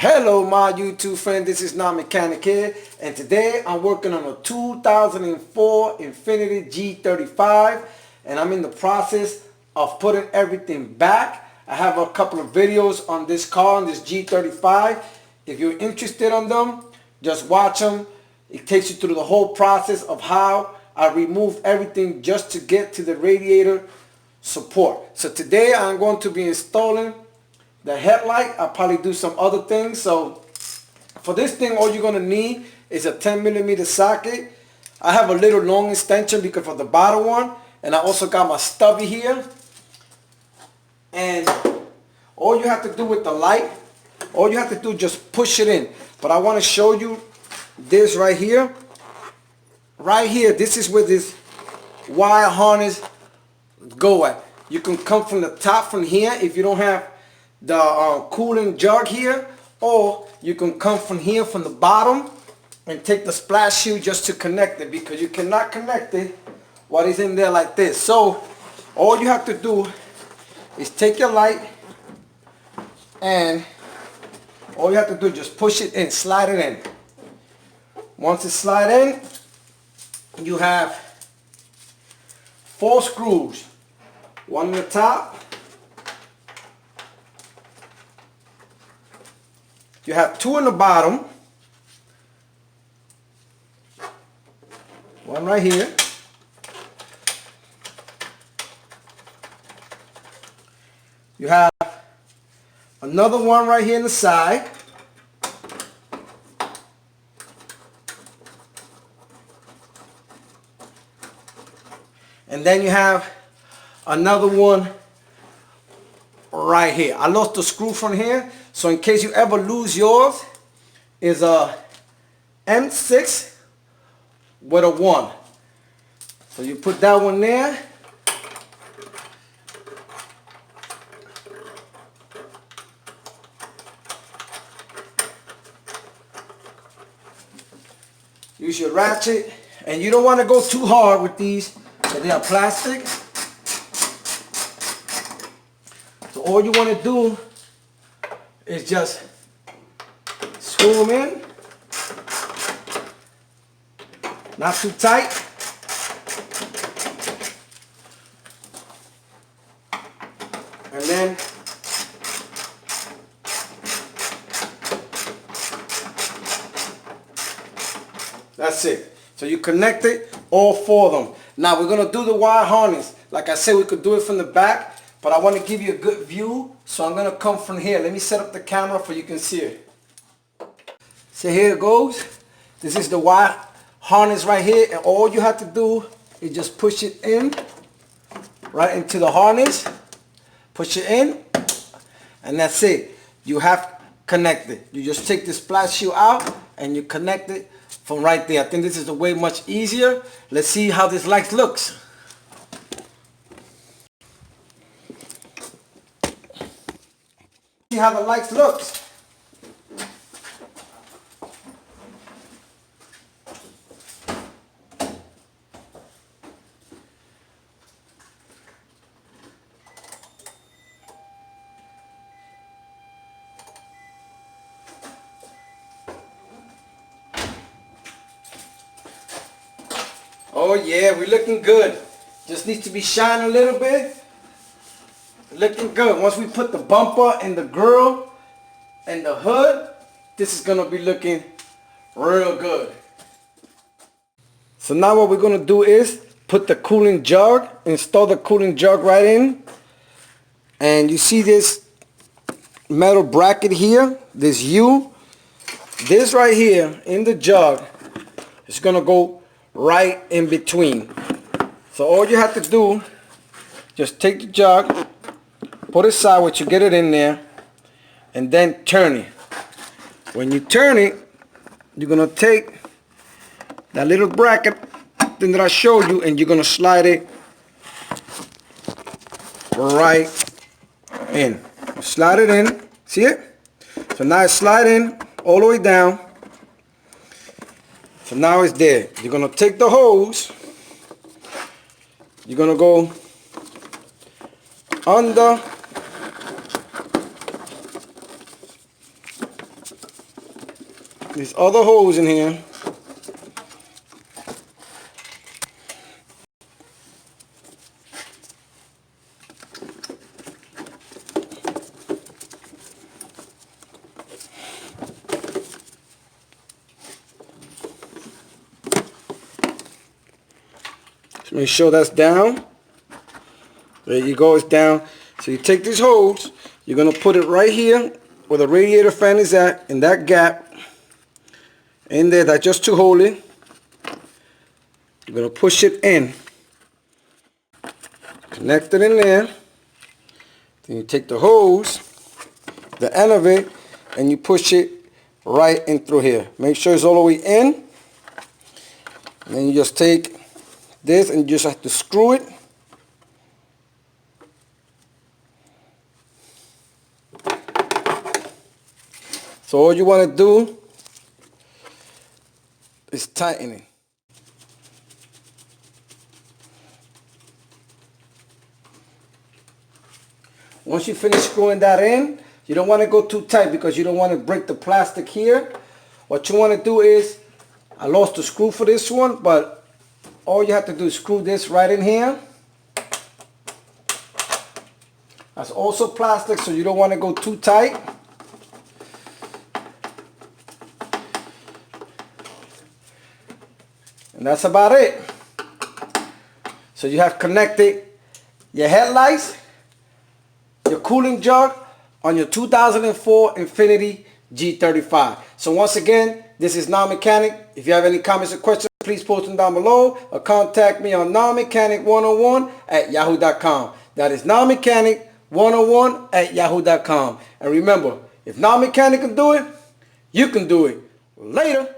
Hello my YouTube friend, this is Not Mechanic here, and today I'm working on a 2004 Infiniti G35, and I'm in the process of putting everything back. I have a couple of videos on this car, on this G35. If you're interested on them, just watch them. It takes you through the whole process of how I removed everything just to get to the radiator support. So today I'm going to be installing the headlight. I'll probably do some other things. So for this thing, all you're going to need is a 10mm socket. I have a little long extension because of the bottom one, and I also got my stubby here. And all you have to do with the light, all you have to do is just push it in. But I want to show you this right here. Right here, this is where this wire harness go at. You can come from the top from here if you don't have the cooling jug here, or you can come from here from the bottom and take the splash shoe just to connect it, because you cannot connect it while it's in there like this. So all you have to do is take your light, and all you have to do is just push it in, slide it in. Once it's slide in, you have 4 screws, one on the top. You have 2 on the bottom, one right here, you have another one right here in the side, and then you have another one right here. I lost the screw from here, so in case you ever lose yours, is a M6 with a 1. So you put that one there. Use your ratchet, and you don't want to go too hard with these because they are plastic. So all you want to do is just screw them in, not too tight, and then that's it. So you connect it, all 4 of them. Now we're going to do the wire harness. Like I said, we could do it from the back, but I want to give you a good view, so I'm going to come from here. Let me set up the camera so you can see it. So here it goes. This is the wire harness right here, and all you have to do is just push it in, right into the harness. Push it in, and that's it. You have connected. You just take the splash shoe out, and you connect it from right there. I think this is the way much easier. Let's see how this light looks. See how the lights looks. Oh yeah, we're looking good. Just needs to be shined a little bit. Looking good. Once we put the bumper and the grill and the hood, this is gonna be looking real good. So now what we're gonna do is put the cooling jug, install the cooling jug right in. And you see this metal bracket here, this U. This right here in the jug is gonna go right in between. So all you have to do, just take the jug, put it sideways to get it in there, and then turn it. When you turn it, you're gonna take that little bracket thing that I showed you, and you're gonna slide it right in. Slide it in, see it? So now it's sliding all the way down. So now it's there. You're gonna take the hose, you're gonna go under these other holes in here. Make sure that's down. There you go, it's down. So you take these holes, you're going to put it right here where the radiator fan is at, in that gap. In there, that's just to hold it. You're going to push it in. Connect it in there. Then you take the hose, the end of it, and you push it right in through here. Make sure it's all the way in. And then you just take this and you just have to screw it. So all you want to do is tighten it. Once you finish screwing that in, you don't want to go too tight because you don't want to break the plastic here. What you want to do is, I lost the screw for this one, but all you have to do is screw this right in here. That's also plastic, so you don't want to go too tight. And that's about it. So you have connected your headlights, your cooling jug on your 2004 Infiniti G35. So once again, this is Non-Mechanic. If you have any comments or questions, please post them down below or contact me on nonmechanic101@yahoo.com. That is nonmechanic101@yahoo.com. And remember, if Non-Mechanic can do it, you can do it. Later.